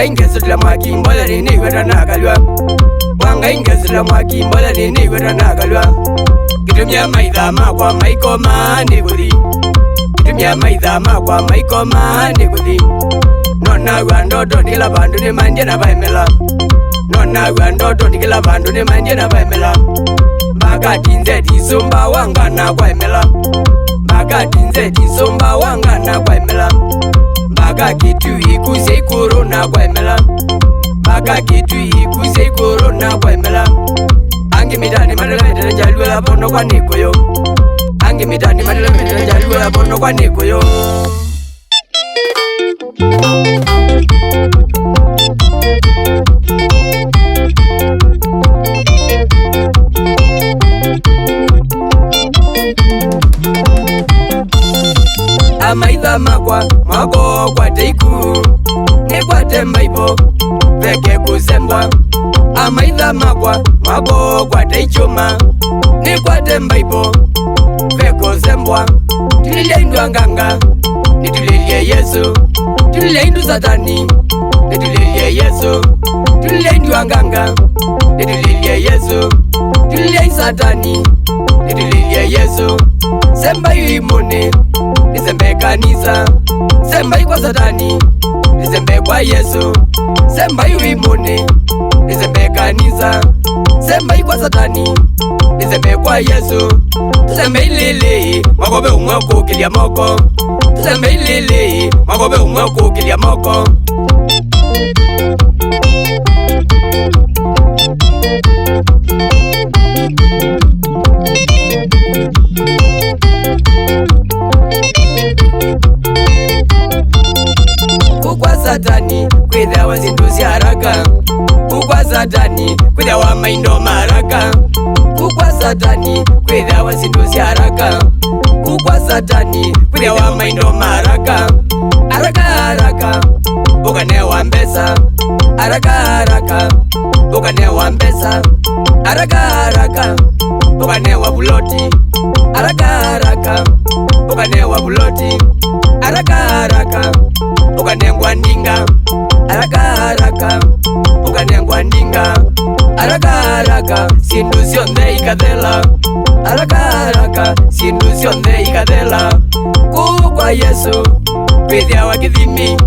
Ingezula mwaki mbola nini wera nagalwa Wanga ingezula mwaki mbola nini wera nagalwa Kitumia maitha makwa maiko mani guthi Kitumia maitha makwa maiko mani guthi Nona wandoto nila bandu ni mandye na vaimela Nona wandoto nikila bandu ni mandye na vaimela Mbaka tinze tisumba wanga na kwaimela Mbaka tinze tisumba wanga na kwaimela Mbaka kitu ikuse korona kwaimela Mbaka kitu ikuse korona kwaimela Angi mitani madela metela jalwela bono kwa nikoyo Angi mitani madela metela jalwela bono kwa nikoyo Amaitha makwa mwako kwa teiku Nekwate mbaibo veke kuzembwa Amaitha makwa mwako kwa teichuma Nekwate mbaibo veke zembwa Tulilia indu anganga Nitulilia Yesu Tulilia indu satani Nitulilia Yesu Tulilia indu anganga Nitulilia Yesu Tulilia satani Nitulilia Yesu Semba yu imone Nizembe kanisa Semba yu kwa satani Nizembe kwa Yesu Semba yu imone Nizembe kanisa Semba yu kwa satani Nizembe kwa Yesu Tuzembe ilele Magobe umwako kilia moko Tuzembe ilele Magobe umwako kilia moko Kukwa satani kwitha wa zinduzi haraka Kukwa satani kwitha wa maindo maraka Kukwa satani kwitha wa zinduzi haraka Kukwa satani kwitha wa maindo maraka Haraka haraka Ukane wa mbesa Haraka haraka Ukane wa mbesa Haraka haraka Ukane wa buloti Haraka haraka Ukane wa buloti Haraka haraka Ukanengwa ndinga Haraka haraka Ukanengwa ndinga Haraka haraka Sindu sionde ikathela Haraka haraka Sindu sionde ikathela Kukwa Yesu Kwithia wa kithimi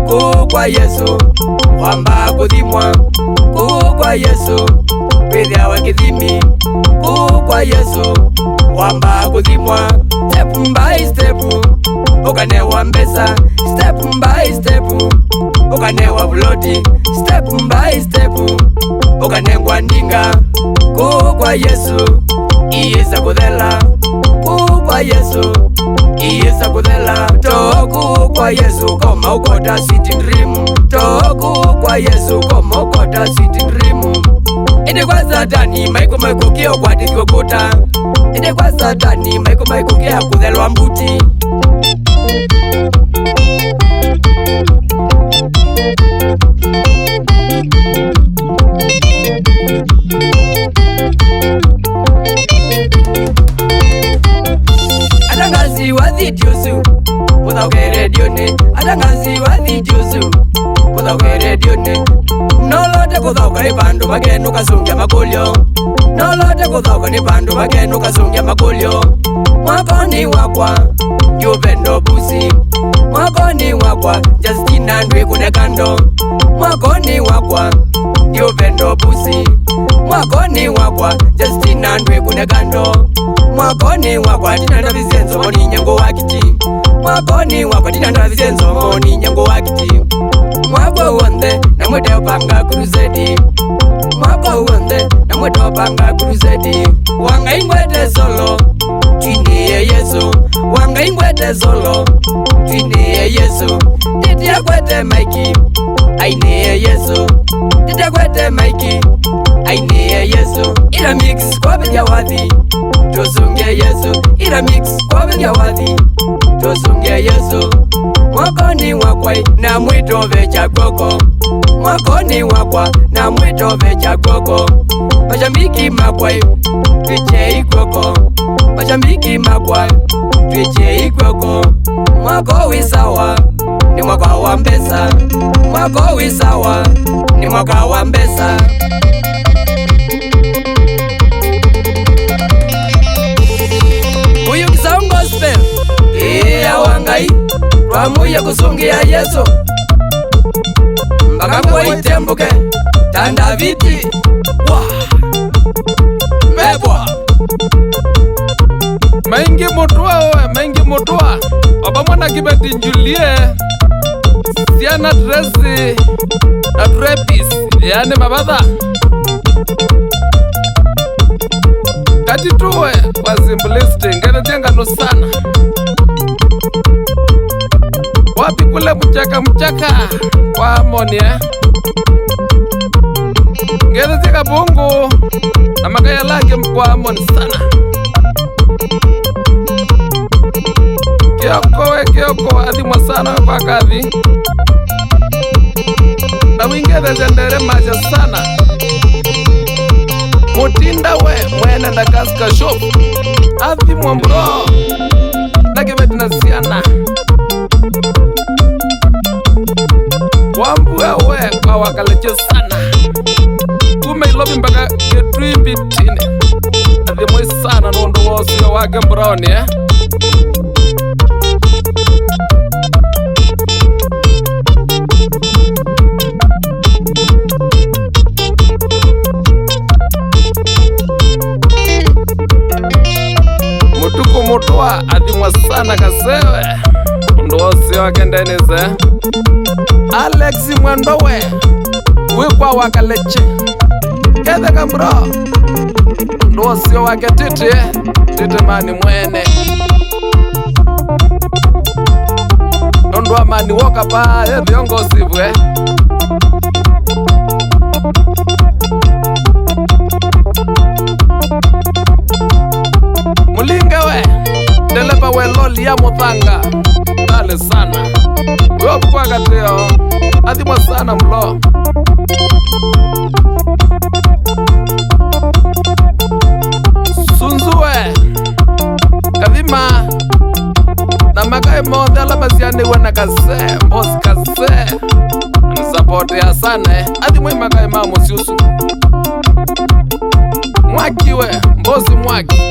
Kukwa Yesu Wamba kuthimwa Kukwa Yesu Kwithia wa kithimi Kukwa Yesu Wamba kuthimwa Step by step Ukanewa mbesa Step by step Ukanewa buloti Step by step Ukanengwa ndinga Kukwa Yesu Iyesa kuthela Kukwa Yesu Iyesa kuthela Toku kwa Yesu Koma ukota sitting dream Toku kwa Yesu Koma ukota sitting dream Ede kwa satani maiko kio kwa tithio kuta Ede kwa satani maiko kia kuthelwa mbuti Adangazi wa thidiosu Muthauke redione Adangazi wa thidiosu Muthauke redione Nolote kuthauka ni bandu bagenu kasungia makulyo Nolote kuthauka ni bandu bagenu kasungia makulyo Mwakoni wakwa Ndiupendo busi Mwakoni wakwa Justina ndwi kunekando Mwakoni wakwa Ndiupendo busi Mwakoni wakwa Justina ndwi kunekando Mwakoni wakwa tinanda vizenzo moni nyango wakiti Mwakoni wakwa tinanda vizenzo moni nyango wakiti Mwako wonde na mwete upanga kuruzedi Mwako wonde na mwete upanga kuruzedi Wanga ingwete solo Twiniye Yesu Wanga ingwete solo Twiniye Yesu Titia kwete maiki Ainiye Yesu Titia kwete maiki Ainiye Yesu Ira mix kwa bedia wathi Tosunge Yesu Ira mix kwa bedia wathi Tosunge Yesu Mwakoni wakwa na mwito vecha koko Mwakoni wakwa na na mwitove cha koko. Mashabiki makwa twiche ikoko, mashabiki makwa twiche ikoko. Mwako wisawa ni mwaka wa mbesa, mwako wisawa ni mwaka wa mbesa. Uyu Sound Gospel iya wangai twamuye kusungia Yesu mpaka ngo itembuke tanda viti wa mebwa maingi mutua oba mwana kibeti njulie siana dresi na drepis yani mabadha katituwe kwa simplisti ngene tenga nusana wapi kule mchaka kwa amoni ngene tenga bungu na makaya lake mkwa amoni sana. Kioko adhimwa sana kwa kadhi na wingeze zendere maja sana. Mutinda we mwene na kaska shop adhimwa mbro na kibeti na siana wambu we kwa wakaleche sana kume ilobi mpaka ketrimbi tine adhimwa sana nondo wosio wake mbroni mutua adhimwa sana kasewe ndosi wake ndenize Alex mwandowe wikwa wakaleche kethe kambro ndosi wake titi mani mwene ndwa mani woka pa viongozi vwe mulingewe delepa we loli ya muthanga dale sana wewe kwa kateo adhimwa sana mlo sunzuwe kadhima na makai monde ala basiane wana kase boss kase nisapoti ya sana adhimwa makai mamo siusu mwakiwe mbosi mwaki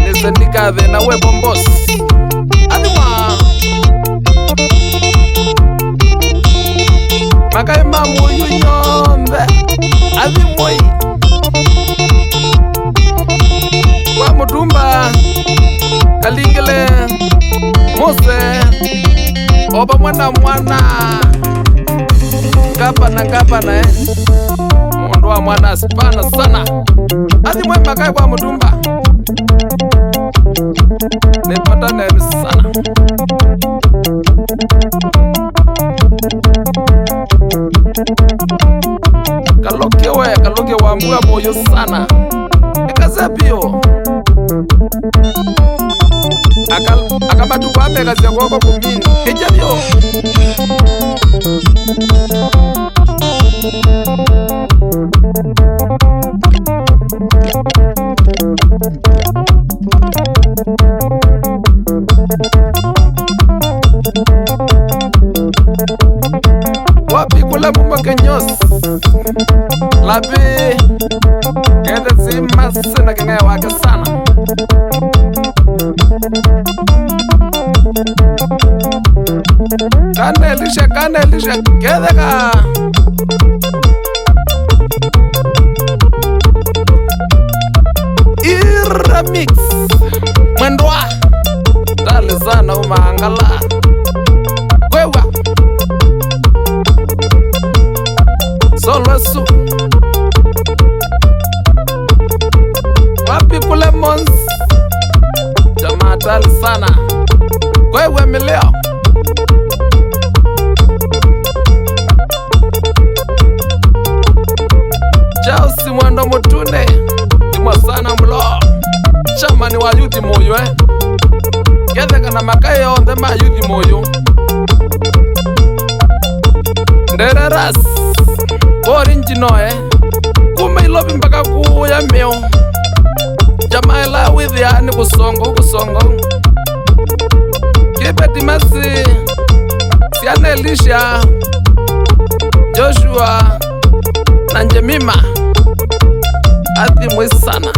nisendikave na we bombos adhimwa makai mamo yunyombe adhimwai kwa mutumba kalingile mose oba mwana kapana mundu wa mwana asipana sana adhimwai makai kwa mutumba nipatane sana kaloke wambua moyo sana ikazapio akabatu kwame kazi yakoko kumini ijabio wapi kula mumba kenyos labi kete si masi na kengaya wake sana kanelisha kete ka Iramix mwendwa dale sana umangala kwewa solosu wapi kule mons jamatali sana kwewe mileo Chausi mwendo mutune imwa sana mlo chamani wa yuthi moyo ketheka na makayo onthe ma yuthi moyo Ndereras Orinjinoe Kuma ilobi mpaka kuya meo Jamaila withiani kusongo Kibeti Masi Siane Elisha Joshua na Njemima Athi mwisana